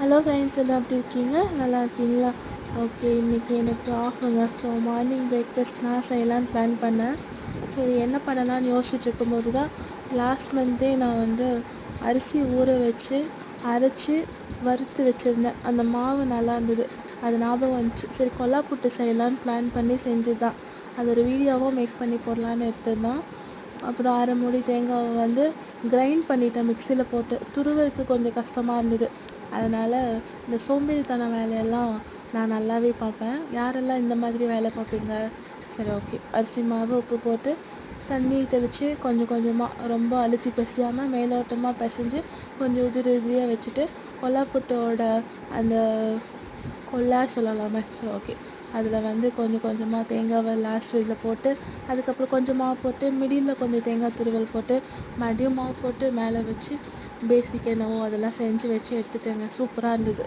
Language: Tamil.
ஹலோ ஃப்ரெண்ட்ஸ், எல்லாம் எப்படி இருக்கீங்க? நல்லா இருக்கீங்களா? ஓகே, இன்றைக்கி எனக்கு ஆஃபுங்க. ஸோ மார்னிங் பிரேக்ஃபாஸ்ட் நான் செய்யலான்னு பிளான் பண்ணேன். சரி, என்ன பண்ணலான்னு யோசிச்சுட்டு இருக்கும்போது தான் லாஸ்ட் மந்த்தே நான் வந்து அரிசி ஊற வச்சு அரைச்சி வறுத்து வச்சுருந்தேன். அந்த மாவு நல்லா இருந்தது. அது ஞாபகம் வந்துச்சு. சரி, கொல்லா புட்டு செய்யலான்னு பிளான் பண்ணி செஞ்சது தான். அது ஒரு வீடியோவும் மேக் பண்ணி போடலான்னு எடுத்தது தான். அப்புறம் அரை மூடி தேங்காவை வந்து கிரைண்ட் பண்ணிட்டேன் மிக்சியில் போட்டு. துருவதுக்கு கொஞ்சம் கஷ்டமாக இருந்தது. அதனால் இந்த சோம்பேறித்தன வேலையெல்லாம் நான் நல்லாவே பார்ப்பேன். யாரெல்லாம் இந்த மாதிரி வேலை பார்ப்பீங்க? சரி, ஓகே. அரிசி மாவு உப்பு போட்டு தண்ணி தெளித்து கொஞ்சம் கொஞ்சமாக ரொம்ப அழுத்தி பிசையாமல் மேலோட்டமாக பிசைஞ்சு கொஞ்சம் உதிரி உதிரியாக வச்சுட்டு கொல்லாப்புட்டோட அந்த கொல்லா சொல்லலாமே. சரி, ஓகே. அதில் வந்து கொஞ்சம் கொஞ்சமாக தேங்காவை லாஸ்ட் இதில் போட்டு அதுக்கப்புறம் கொஞ்சம் மாவு போட்டு மிடியில் கொஞ்சம் தேங்காய் துருவல் போட்டு மறுபடியும் மாவு போட்டு மேலே வச்சு பேசிக் என்னவோ அதெல்லாம் செஞ்சு வச்சு எடுத்துட்டேங்க. சூப்பராக இருந்தது.